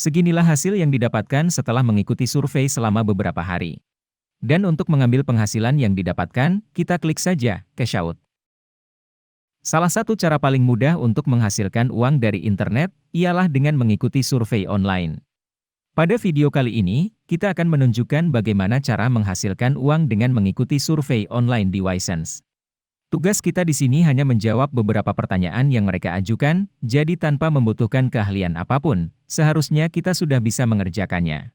Seginilah hasil yang didapatkan setelah mengikuti survei selama beberapa hari. Dan untuk mengambil penghasilan yang didapatkan, kita klik saja Cash Out. Salah satu cara paling mudah untuk menghasilkan uang dari internet ialah dengan mengikuti survei online. Pada video kali ini, kita akan menunjukkan bagaimana cara menghasilkan uang dengan mengikuti survei online di Ysense. Tugas kita di sini hanya menjawab beberapa pertanyaan yang mereka ajukan, jadi tanpa membutuhkan keahlian apapun, seharusnya kita sudah bisa mengerjakannya.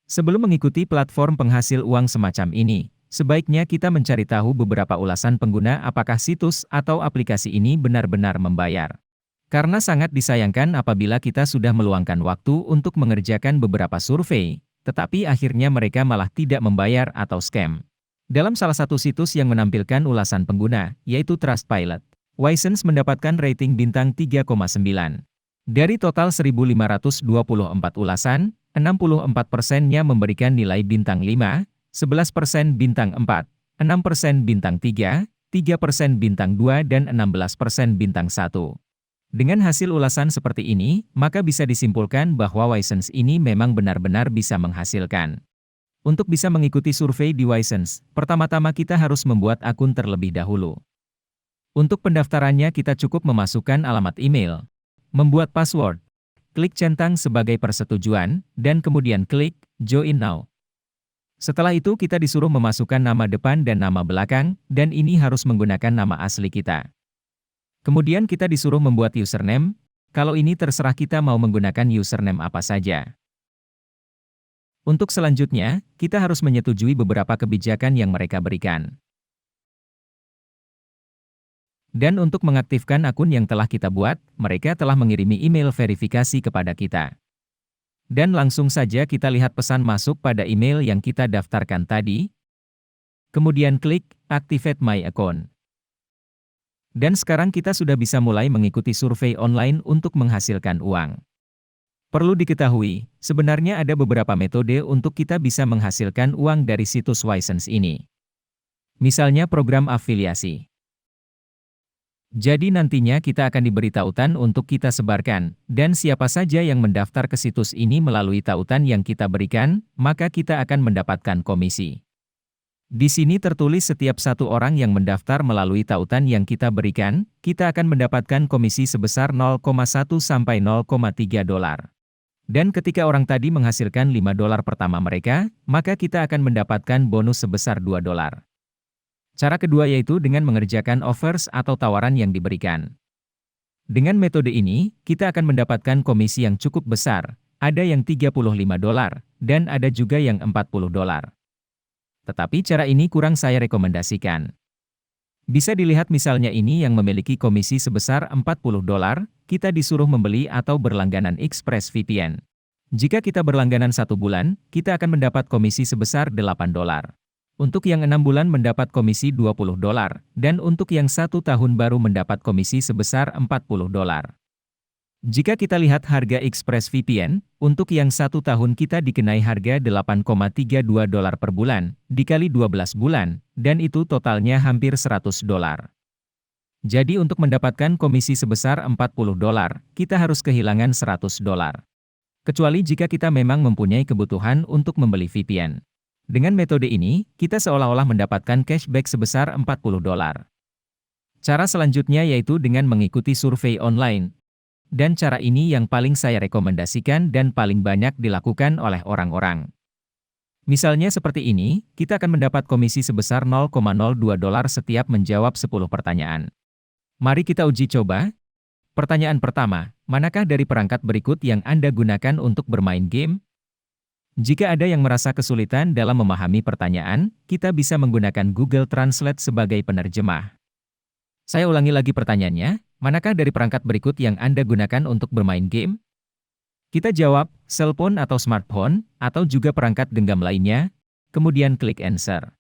Sebelum mengikuti platform penghasil uang semacam ini, sebaiknya kita mencari tahu beberapa ulasan pengguna apakah situs atau aplikasi ini benar-benar membayar. Karena sangat disayangkan apabila kita sudah meluangkan waktu untuk mengerjakan beberapa survei, tetapi akhirnya mereka malah tidak membayar atau scam. Dalam salah satu situs yang menampilkan ulasan pengguna, yaitu Trustpilot, Ysense mendapatkan rating bintang 3,9. Dari total 1.524 ulasan, 64%-nya memberikan nilai bintang 5, 11% bintang 4, 6% bintang 3, 3% bintang 2 dan 16% bintang 1. Dengan hasil ulasan seperti ini, maka bisa disimpulkan bahwa Ysense ini memang benar-benar bisa menghasilkan. Untuk bisa mengikuti survei di Ysense, pertama-tama kita harus membuat akun terlebih dahulu. Untuk pendaftarannya kita cukup memasukkan alamat email, membuat password, klik centang sebagai persetujuan, dan kemudian klik Join Now. Setelah itu kita disuruh memasukkan nama depan dan nama belakang, dan ini harus menggunakan nama asli kita. Kemudian kita disuruh membuat username, kalau ini terserah kita mau menggunakan username apa saja. Untuk selanjutnya, kita harus menyetujui beberapa kebijakan yang mereka berikan. Dan untuk mengaktifkan akun yang telah kita buat, mereka telah mengirimi email verifikasi kepada kita. Dan langsung saja kita lihat pesan masuk pada email yang kita daftarkan tadi. Kemudian klik Activate My Account. Dan sekarang kita sudah bisa mulai mengikuti survei online untuk menghasilkan uang. Perlu diketahui, sebenarnya ada beberapa metode untuk kita bisa menghasilkan uang dari situs Ysense ini. Misalnya program afiliasi. Jadi nantinya kita akan diberi tautan untuk kita sebarkan, dan siapa saja yang mendaftar ke situs ini melalui tautan yang kita berikan, maka kita akan mendapatkan komisi. Di sini tertulis setiap satu orang yang mendaftar melalui tautan yang kita berikan, kita akan mendapatkan komisi sebesar 0,1 sampai 0,3 dolar. Dan ketika orang tadi menghasilkan 5 dolar pertama mereka, maka kita akan mendapatkan bonus sebesar 2 dolar. Cara kedua yaitu dengan mengerjakan offers atau tawaran yang diberikan. Dengan metode ini, kita akan mendapatkan komisi yang cukup besar, ada yang 35 dolar, dan ada juga yang 40 dolar. Tetapi cara ini kurang saya rekomendasikan. Bisa dilihat misalnya ini yang memiliki komisi sebesar 40 dolar, kita disuruh membeli atau berlangganan ExpressVPN. Jika kita berlangganan 1 bulan, kita akan mendapat komisi sebesar 8 dolar. Untuk yang 6 bulan mendapat komisi 20 dolar, dan untuk yang 1 tahun baru mendapat komisi sebesar 40 dolar. Jika kita lihat harga ExpressVPN, untuk yang 1 tahun kita dikenai harga 8,32 dolar per bulan, dikali 12 bulan, dan itu totalnya hampir 100 dolar. Jadi untuk mendapatkan komisi sebesar 40 dolar, kita harus kehilangan 100 dolar. Kecuali jika kita memang mempunyai kebutuhan untuk membeli VPN. Dengan metode ini, kita seolah-olah mendapatkan cashback sebesar 40 dolar. Cara selanjutnya yaitu dengan mengikuti survei online. Dan cara ini yang paling saya rekomendasikan dan paling banyak dilakukan oleh orang-orang. Misalnya seperti ini, kita akan mendapat komisi sebesar 0,02 dolar setiap menjawab 10 pertanyaan. Mari kita uji coba. Pertanyaan pertama, manakah dari perangkat berikut yang Anda gunakan untuk bermain game? Jika ada yang merasa kesulitan dalam memahami pertanyaan, kita bisa menggunakan Google Translate sebagai penerjemah. Saya ulangi lagi pertanyaannya, manakah dari perangkat berikut yang Anda gunakan untuk bermain game? Kita jawab, cellphone atau smartphone, atau juga perangkat genggam lainnya, kemudian klik answer.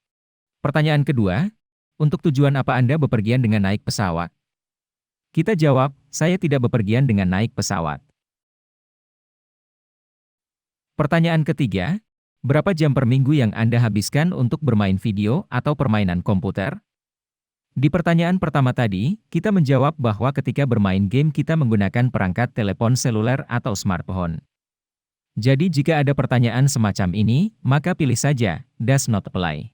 Pertanyaan kedua, untuk tujuan apa Anda bepergian dengan naik pesawat? Kita jawab, saya tidak bepergian dengan naik pesawat. Pertanyaan ketiga, berapa jam per minggu yang Anda habiskan untuk bermain video atau permainan komputer? Di pertanyaan pertama tadi, kita menjawab bahwa ketika bermain game kita menggunakan perangkat telepon seluler atau smartphone. Jadi jika ada pertanyaan semacam ini, maka pilih saja, does not apply.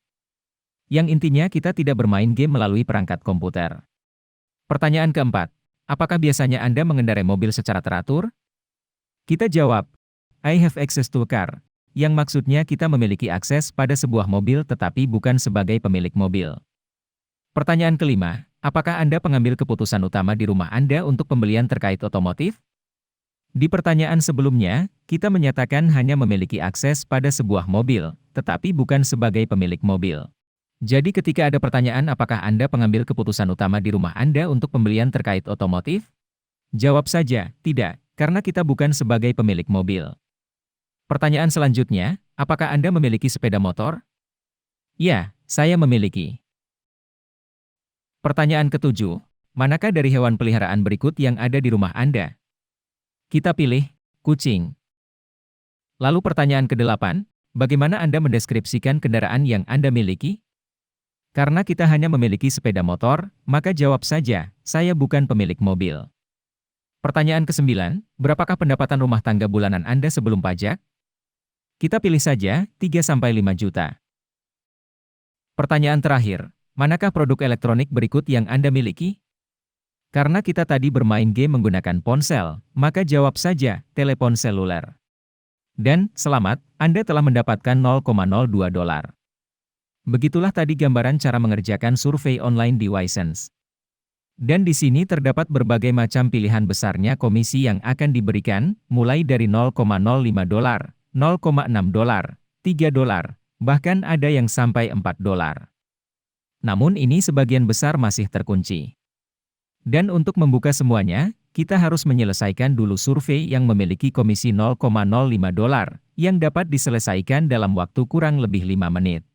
Yang intinya kita tidak bermain game melalui perangkat komputer. Pertanyaan keempat, apakah biasanya Anda mengendarai mobil secara teratur? Kita jawab, I have access to a car, yang maksudnya kita memiliki akses pada sebuah mobil tetapi bukan sebagai pemilik mobil. Pertanyaan kelima, apakah Anda pengambil keputusan utama di rumah Anda untuk pembelian terkait otomotif? Di pertanyaan sebelumnya, kita menyatakan hanya memiliki akses pada sebuah mobil, tetapi bukan sebagai pemilik mobil. Jadi ketika ada pertanyaan apakah Anda pengambil keputusan utama di rumah Anda untuk pembelian terkait otomotif? Jawab saja, tidak, karena kita bukan sebagai pemilik mobil. Pertanyaan selanjutnya, apakah Anda memiliki sepeda motor? Ya, saya memiliki. Pertanyaan ketujuh, manakah dari hewan peliharaan berikut yang ada di rumah Anda? Kita pilih, kucing. Lalu pertanyaan ke-8, bagaimana Anda mendeskripsikan kendaraan yang Anda miliki? Karena kita hanya memiliki sepeda motor, maka jawab saja, saya bukan pemilik mobil. Pertanyaan ke-9, berapakah pendapatan rumah tangga bulanan Anda sebelum pajak? Kita pilih saja, 3-5 juta. Pertanyaan terakhir, manakah produk elektronik berikut yang Anda miliki? Karena kita tadi bermain game menggunakan ponsel, maka jawab saja, telepon seluler. Dan, selamat, Anda telah mendapatkan $0,02. Begitulah tadi gambaran cara mengerjakan survei online di Wysense. Dan di sini terdapat berbagai macam pilihan besarnya komisi yang akan diberikan, mulai dari $0,05, $0,6, $3, bahkan ada yang sampai $4. Namun ini sebagian besar masih terkunci. Dan untuk membuka semuanya, kita harus menyelesaikan dulu survei yang memiliki komisi $0,05 yang dapat diselesaikan dalam waktu kurang lebih 5 menit.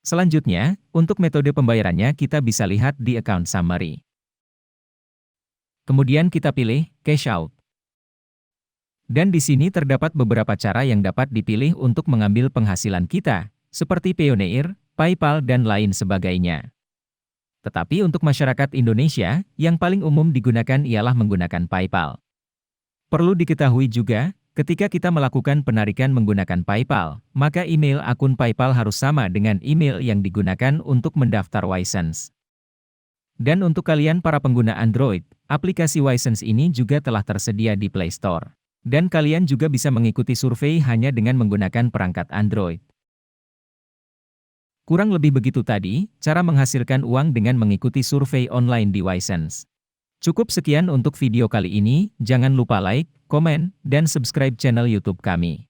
Selanjutnya, untuk metode pembayarannya kita bisa lihat di account summary. Kemudian kita pilih cash out. Dan di sini terdapat beberapa cara yang dapat dipilih untuk mengambil penghasilan kita, seperti Payoneer, PayPal dan lain sebagainya. Tetapi untuk masyarakat Indonesia, yang paling umum digunakan ialah menggunakan PayPal. Perlu diketahui juga, ketika kita melakukan penarikan menggunakan PayPal, maka email akun PayPal harus sama dengan email yang digunakan untuk mendaftar Wysense. Dan untuk kalian para pengguna Android, aplikasi Wysense ini juga telah tersedia di Play Store. Dan kalian juga bisa mengikuti survei hanya dengan menggunakan perangkat Android. Kurang lebih begitu tadi, cara menghasilkan uang dengan mengikuti survei online di Wysense. Cukup sekian untuk video kali ini, jangan lupa like, komen, dan subscribe channel YouTube kami.